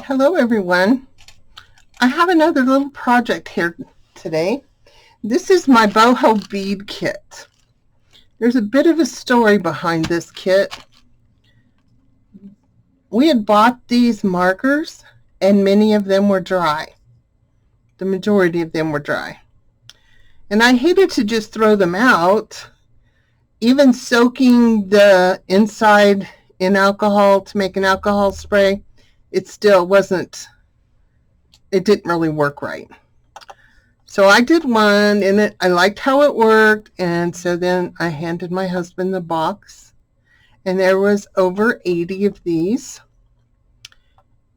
Hello everyone. I have another little project here today. This is my boho bead kit. There's a bit of a story behind this kit. We had bought these markers and many of them were dry. The majority of them were dry. And I hated to just throw them out. Even soaking the inside in alcohol to make an alcohol spray, it still wasn't, it didn't really work right. So I did one and I liked how it worked, and so then I handed my husband the box and there was over 80 of these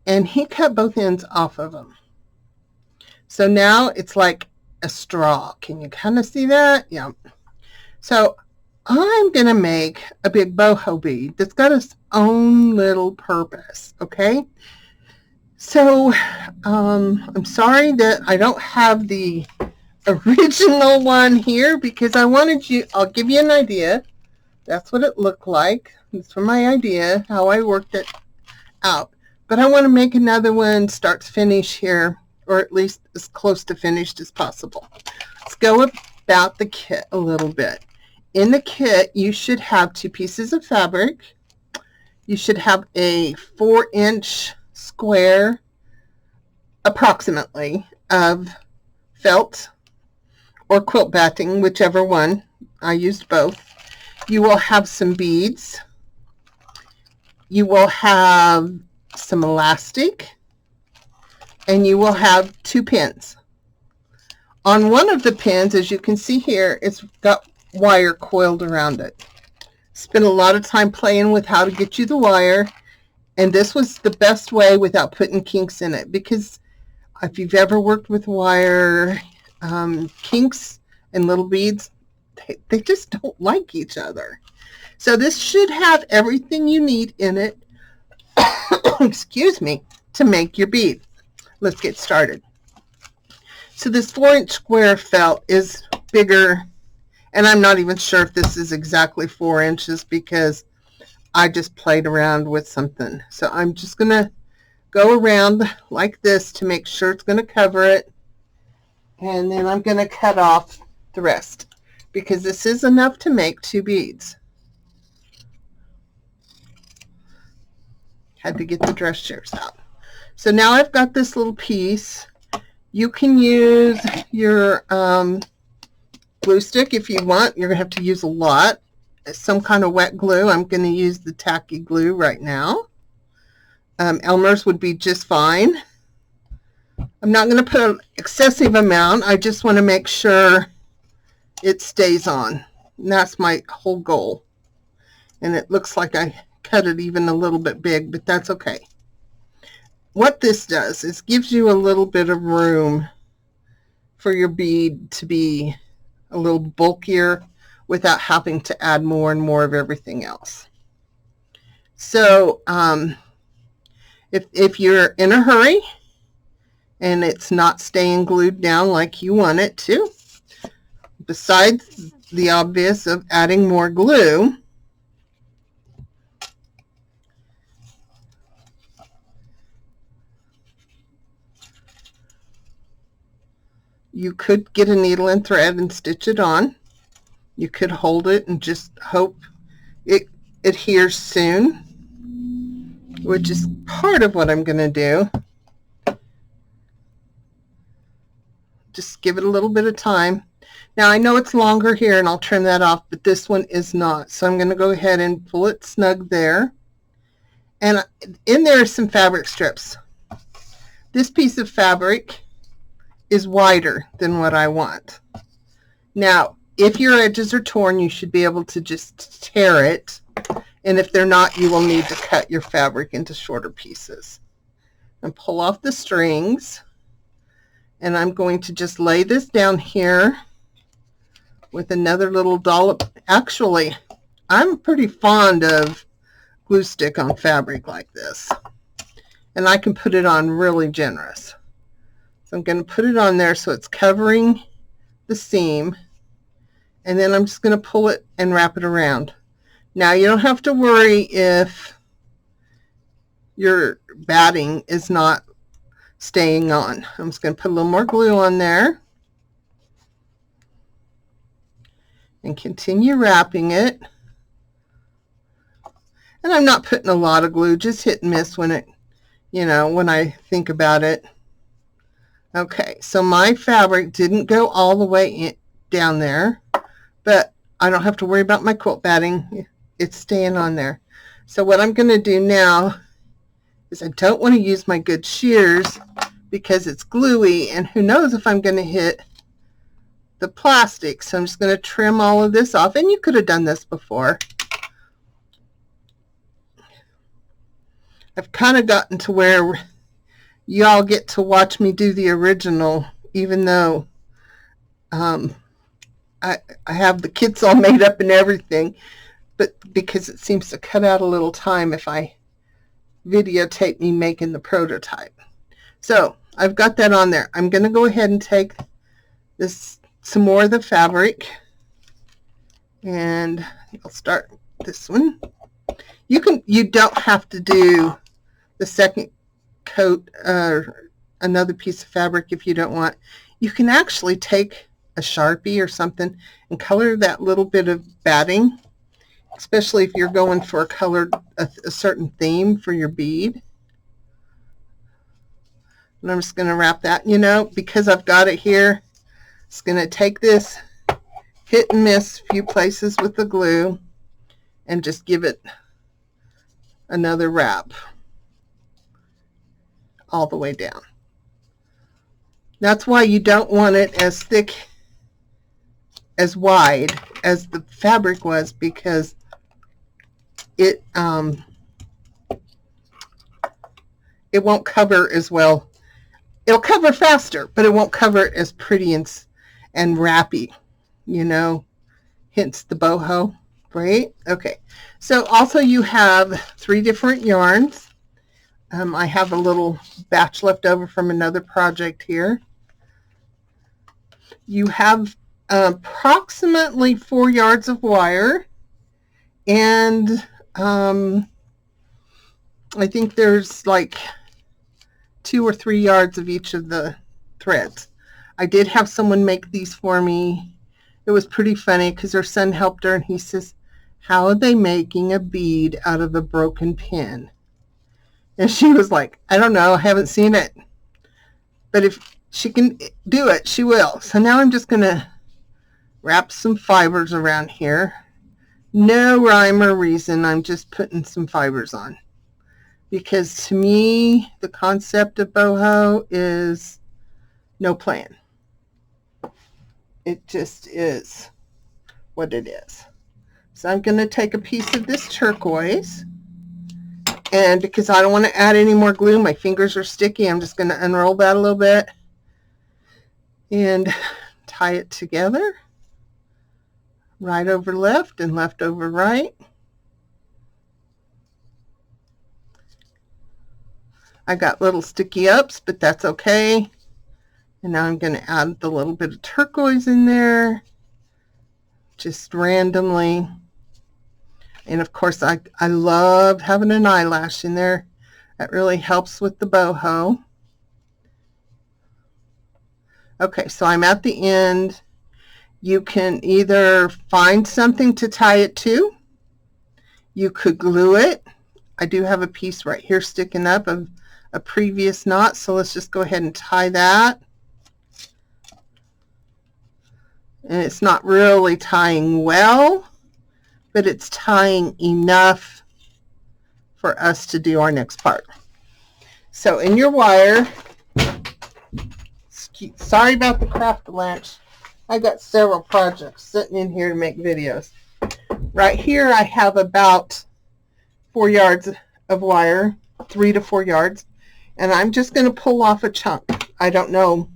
and he cut both ends off of them. So now it's like a straw. Can you kind of see that? Yeah. So I'm going to make a big boho bead that's got its own little purpose, okay? So I'm sorry that I don't have the original one here because I wanted you, I'll give you an idea. That's what it looked like. That's from my idea, how I worked it out. But I want to make another one start to finish here, or at least as close to finished as possible. Let's go about the kit a little bit. In the kit, you should have 2 pieces of fabric. You should have a 4-inch square, approximately, of felt or quilt batting, whichever one. I used both. You will have some beads. You will have some elastic. And you will have 2 pins. On one of the pins, as you can see here, it's got wire coiled around it. Spent a lot of time playing with how to get you the wire, and this was the best way without putting kinks in it, because if you've ever worked with wire, kinks and little beads, they just don't like each other. So this should have everything you need in it excuse me, to make your bead. Let's get started. So this 4-inch square felt is bigger, and I'm not even sure if this is exactly 4 inches because I just played around with something. So I'm just going to go around like this to make sure it's going to cover it. And then I'm going to cut off the rest because this is enough to make 2 beads. Had to get the dress shears out. So now I've got this little piece. You can use your glue stick if you want. You're going to have to use a lot. Some kind of wet glue. I'm going to use the tacky glue right now. Elmer's would be just fine. I'm not going to put an excessive amount. I just want to make sure it stays on. And that's my whole goal. And it looks like I cut it even a little bit big, but that's okay. What this does is gives you a little bit of room for your bead to be a little bulkier without having to add more and more of everything else. So if you're in a hurry and it's not staying glued down like you want it to, besides the obvious of adding more glue, you could get a needle and thread and stitch it on. You could hold it and just hope it adheres soon, which is part of what I'm going to do. Just give it a little bit of time. Now I know it's longer here and I'll trim that off, but this one is not. So I'm going to go ahead and pull it snug there. And in there are some fabric strips. This piece of fabric is wider than what I want. Now, if your edges are torn, you should be able to just tear it. And if they're not, you will need to cut your fabric into shorter pieces. And pull off the strings. And I'm going to just lay this down here with another little dollop. Actually, I'm pretty fond of glue stick on fabric like this. And I can put it on really generous. So I'm going to put it on there so it's covering the seam. And then I'm just going to pull it and wrap it around. Now you don't have to worry if your batting is not staying on. I'm just going to put a little more glue on there and continue wrapping it. And I'm not putting a lot of glue, just hit and miss when it, when I think about it. Okay, so my fabric didn't go all the way down there, but I don't have to worry about my quilt batting. It's staying on there. So what I'm going to do now is I don't want to use my good shears because it's gluey, and who knows if I'm going to hit the plastic. So I'm just going to trim all of this off, and you could have done this before. I've kind of gotten to where y'all get to watch me do the original, even though I have the kits all made up and everything, but because it seems to cut out a little time if I videotape me making the prototype. So I've got that on there. I'm going to go ahead and take some more of the fabric, and I'll start this one. You don't have to do the second coat or another piece of fabric if you don't want. You can actually take a Sharpie or something and color that little bit of batting, especially if you're going for a certain theme for your bead. And I'm just going to wrap that, because I've got it here. It's going to take this, hit and miss a few places with the glue, and just give it another wrap all the way down. That's why you don't want it as thick, as wide as the fabric was, because it won't cover as well. It'll cover faster, but it won't cover as pretty and wrappy, hence the boho, right? Okay, so also you have 3 different yarns. I have a little batch left over from another project here. You have approximately 4 yards of wire, and I think there's like 2 or 3 yards of each of the threads. I did have someone make these for me. It was pretty funny because her son helped her, and he says, "How are they making a bead out of a broken pin?" And she was like, "I don't know, I haven't seen it. But if she can do it, she will." So now I'm just going to wrap some fibers around here. No rhyme or reason, I'm just putting some fibers on. Because to me, the concept of boho is no plan. It just is what it is. So I'm going to take a piece of this turquoise, and because I don't want to add any more glue, my fingers are sticky, I'm just going to unroll that a little bit and tie it together. Right over left and left over right. I got little sticky ups, but that's okay. And now I'm going to add the little bit of turquoise in there, just randomly. And of course, I love having an eyelash in there. That really helps with the boho. Okay, so I'm at the end. You can either find something to tie it to. You could glue it. I do have a piece right here sticking up of a previous knot, so let's just go ahead and tie that. And it's not really tying well, but it's tying enough for us to do our next part. So in your wire, sorry about the craft lunch. I got several projects sitting in here to make videos. Right here I have about 4 yards of wire, 3 to 4 yards, and I'm just going to pull off a chunk. I don't know.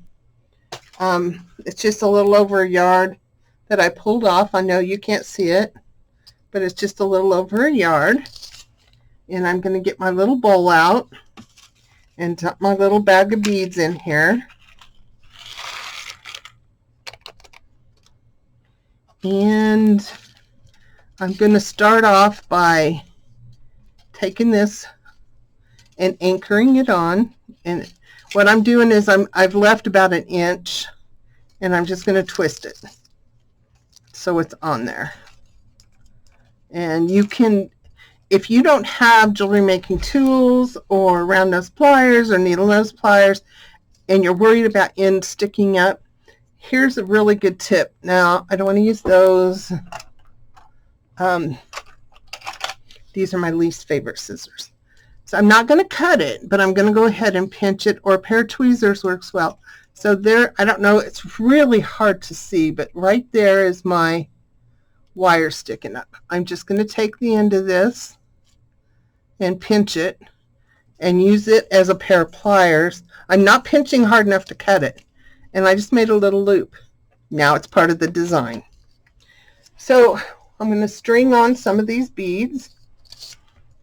It's just a little over a yard that I pulled off. I know you can't see it, but it's just a little over a yard. And I'm going to get my little bowl out and dump my little bag of beads in here. And I'm going to start off by taking this and anchoring it on. And what I'm doing is I've left about 1 inch, and I'm just going to twist it so it's on there. And you can, if you don't have jewelry making tools or round nose pliers or needle nose pliers, and you're worried about ends sticking up, here's a really good tip. Now, I don't want to use those. These are my least favorite scissors. So I'm not going to cut it, but I'm going to go ahead and pinch it, or a pair of tweezers works well. So there, I don't know, it's really hard to see, but right there is my wire sticking up. I'm just going to take the end of this and pinch it and use it as a pair of pliers. I'm not pinching hard enough to cut it, and I just made a little loop. Now it's part of the design. So I'm going to string on some of these beads.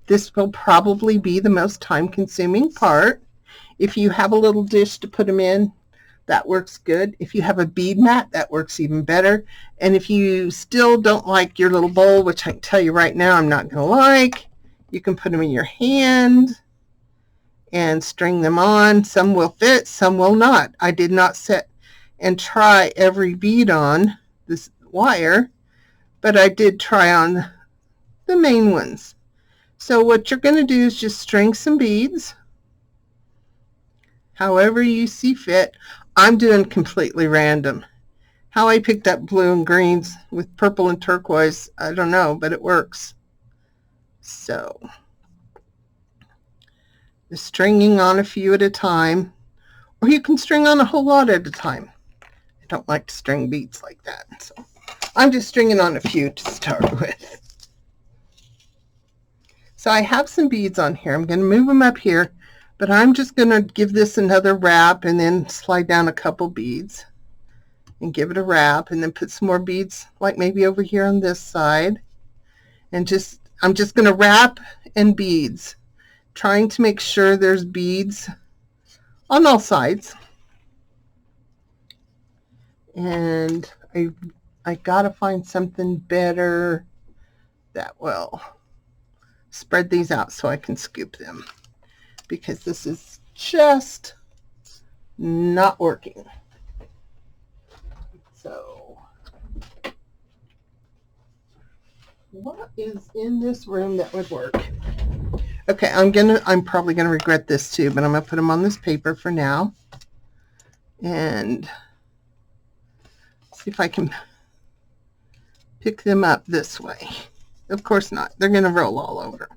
This will probably be the most time-consuming part. If you have a little dish to put them in, that works good. If you have a bead mat, that works even better. And if you still don't like your little bowl, which I can tell you right now I'm not going to like, you can put them in your hand and string them on. Some will fit, some will not. I did not set and try every bead on this wire, but I did try on the main ones. So what you're going to do is just string some beads however you see fit. I'm doing completely random. How I picked up blue and greens with purple and turquoise, I don't know, but it works. So the stringing on a few at a time, or you can string on a whole lot at a time. I don't like to string beads like that, so I'm just stringing on a few to start with. So I have some beads on here. I'm going to move them up here, but I'm just going to give this another wrap and then slide down a couple beads and give it a wrap, and then put some more beads like maybe over here on this side. And I'm just going to wrap and beads, trying to make sure there's beads on all sides. And I got to find something better that will spread these out so I can scoop them, because this is just not working. So what is in this room that would work? Okay, I'm probably gonna regret this too, but I'm gonna put them on this paper for now and see if I can pick them up this way. Of course not. They're going to roll all over.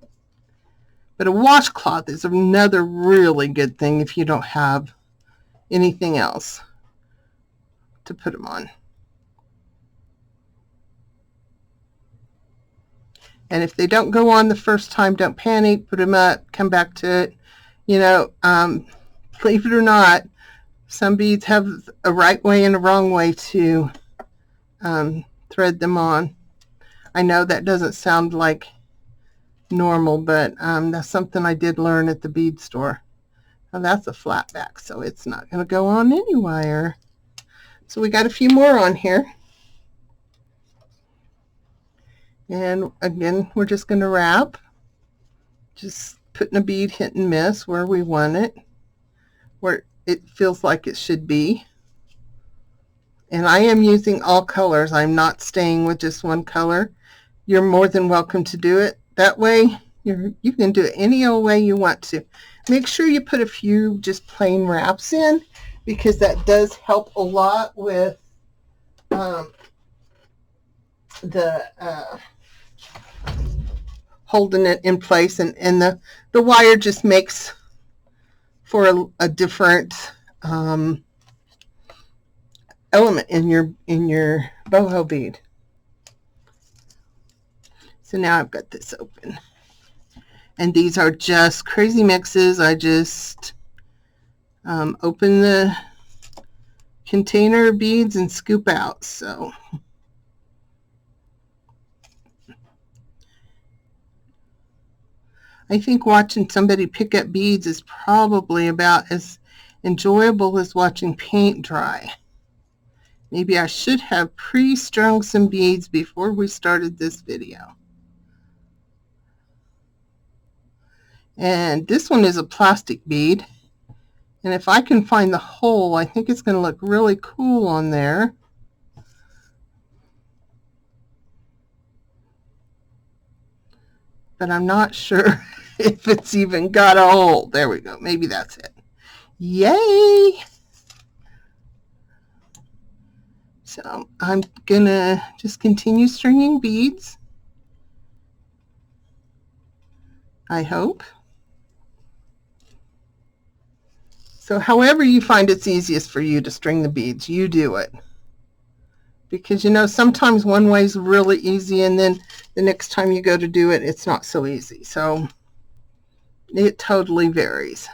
But a washcloth is another really good thing if you don't have anything else to put them on. And if they don't go on the first time, don't panic. Put them up, come back to it. You know, believe it or not, some beads have a right way and a wrong way to thread them on. I know that doesn't sound like normal, but that's something I did learn at the bead store. Now that's a flat back, so it's not going to go on any wire. So we got a few more on here. And again, we're just going to wrap. Just putting a bead hit and miss where we want it, where it feels like it should be. And I am using all colors. I'm not staying with just one color. You're more than welcome to do it that way. You can do it any old way you want to. Make sure you put a few just plain wraps in, because that does help a lot with holding it in place, and the wire just makes for a different element in your boho bead. So now I've got this open, and these are just crazy mixes. I just open the container of beads and scoop out. So I think watching somebody pick up beads is probably about as enjoyable as watching paint dry. Maybe I should have pre-strung some beads before we started this video. And this one is a plastic bead. And if I can find the hole, I think it's going to look really cool on there. But I'm not sure if it's even got a hole. There we go. Maybe that's it. Yay! So I'm going to just continue stringing beads, I hope. So however you find it's easiest for you to string the beads, you do it. Because, you know, sometimes one way is really easy, and then the next time you go to do it, it's not so easy. So it totally varies.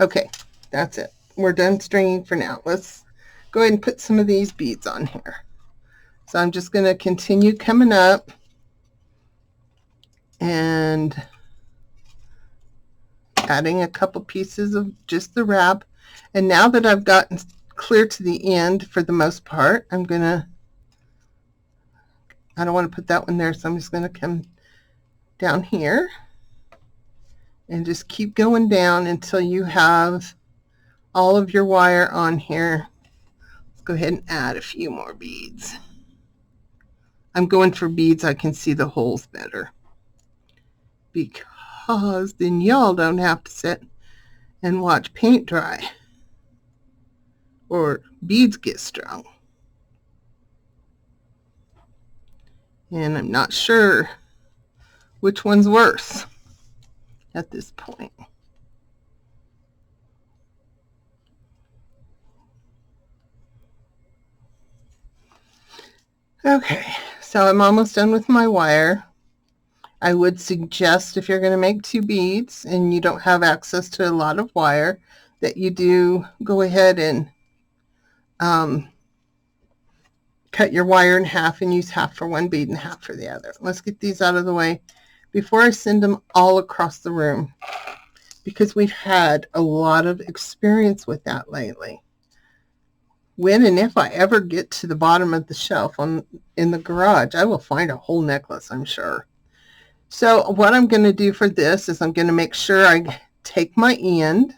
Okay, that's it. We're done stringing for now. Let's go ahead and put some of these beads on here. So I'm just going to continue coming up and adding a couple pieces of just the wrap. And now that I've gotten clear to the end for the most part, I don't want to put that one there, so I'm just going to come down here and just keep going down until you have all of your wire on here. Let's go ahead and add a few more beads. I'm going for beads I can see the holes better, because then y'all don't have to sit and watch paint dry or beads get strung. And I'm not sure which one's worse at this point. Okay, so I'm almost done with my wire. I would suggest, if you're going to make 2 beads and you don't have access to a lot of wire, that you do go ahead and cut your wire in half and use half for one bead and half for the other. Let's get these out of the way before I send them all across the room, because we've had a lot of experience with that lately. When and if I ever get to the bottom of the shelf in the garage, I will find a whole necklace, I'm sure. So what I'm going to do for this is I'm going to make sure I take my end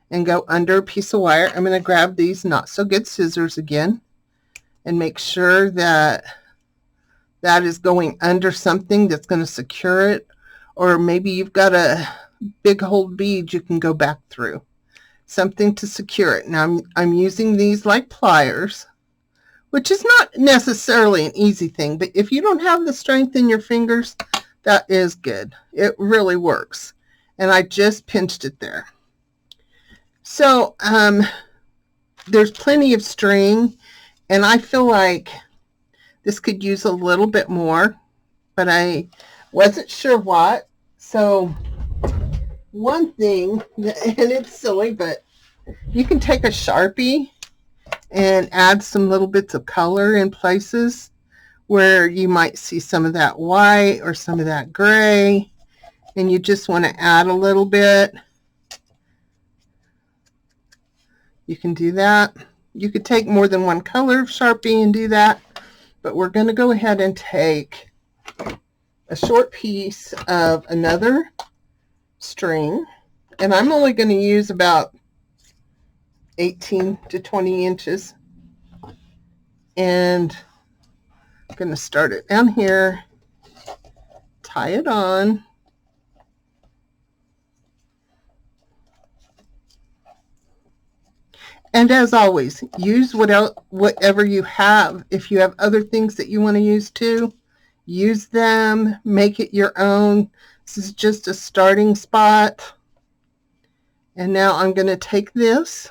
and go under a piece of wire. I'm going to grab these not so good scissors again and make sure that that is going under something that's going to secure it, or maybe you've got a big old bead you can go back through. Something to secure it. Now I'm using these like pliers, which is not necessarily an easy thing, but if you don't have the strength in your fingers, that is good. It really works. And I just pinched it there. So there's plenty of string, and I feel like this could use a little bit more, but I wasn't sure what. So one thing, and it's silly, but you can take a Sharpie and add some little bits of color in places where you might see some of that white or some of that gray, and you just want to add a little bit. You can do that. You could take more than one color of Sharpie and do that, but we're going to go ahead and take a short piece of another string, and I'm only going to use about 18 to 20 inches, and I'm going to start it down here, tie it on, and as always, use whatever you have. If you have other things that you want to use too, use them, make it your own. This is just a starting spot. And now I'm going to take this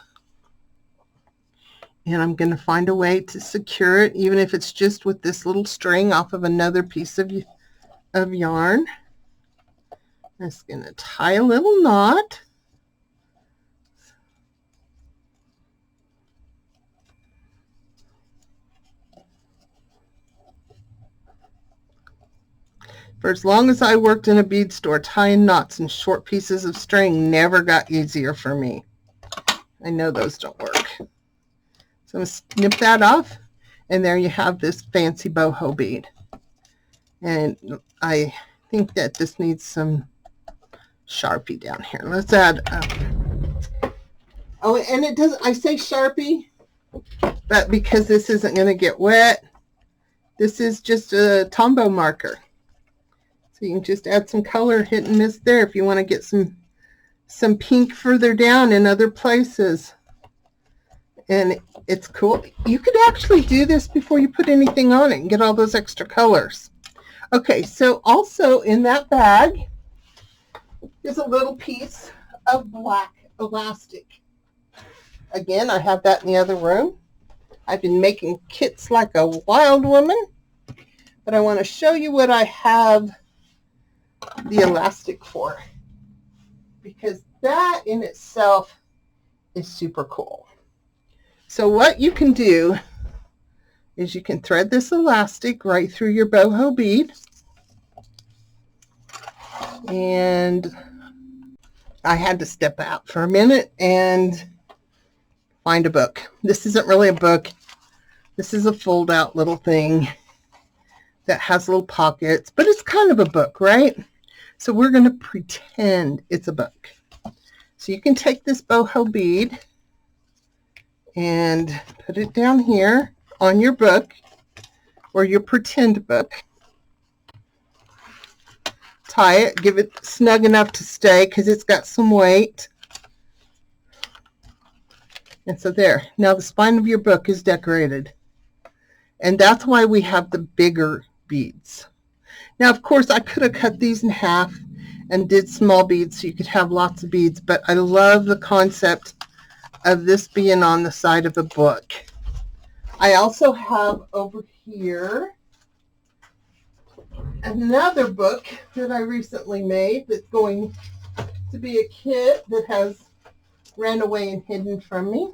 and I'm going to find a way to secure it, even if it's just with this little string off of another piece of yarn. I'm just going to tie a little knot. For as long as I worked in a bead store, tying knots and short pieces of string never got easier for me. I know those don't work. So I'm going to snip that off, and there you have this fancy boho bead. And I think that this needs some Sharpie down here. Let's add, oh, and it does, I say Sharpie, but because this isn't going to get wet, this is just a Tombow marker. So you can just add some color, hit and miss there if you want to get some pink further down in other places. And it's cool. You could actually do this before you put anything on it and get all those extra colors. Okay, so also in that bag is a little piece of black elastic. Again, I have that in the other room. I've been making kits like a wild woman, but I want to show you what I have the elastic for, because that in itself is super cool. So what you can do is you can thread this elastic right through your boho bead, and I had to step out for a minute and find a book. This isn't really a book. This is a fold out little thing that has little pockets, but it's kind of a book, right? So we're going to pretend it's a book. So you can take this boho bead and put it down here on your book or your pretend book. Tie it, give it snug enough to stay because it's got some weight. And so there, now the spine of your book is decorated. And that's why we have the bigger beads. Now, of course, I could have cut these in half and did small beads so you could have lots of beads, but I love the concept of this being on the side of a book. I also have over here another book that I recently made that's going to be a kit that has ran away and hidden from me.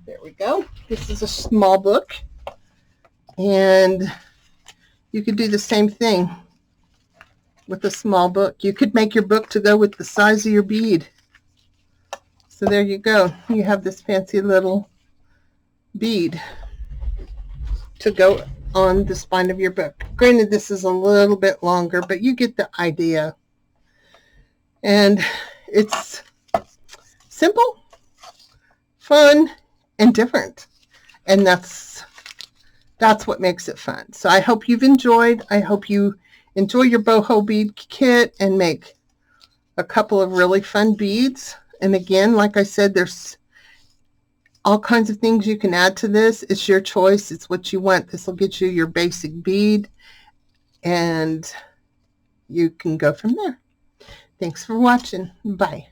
There we go. This is a small book, and you could do the same thing with a small book. You could make your book to go with the size of your bead. So there you go. You have this fancy little bead to go on the spine of your book. Granted, this is a little bit longer, but you get the idea. And it's simple, fun, and different. And that's what makes it fun. So I hope you've enjoyed. I hope you enjoy your boho bead kit and make a couple of really fun beads. And again, like I said, there's all kinds of things you can add to this. It's your choice. It's what you want. This will get you your basic bead, and you can go from there. Thanks for watching. Bye.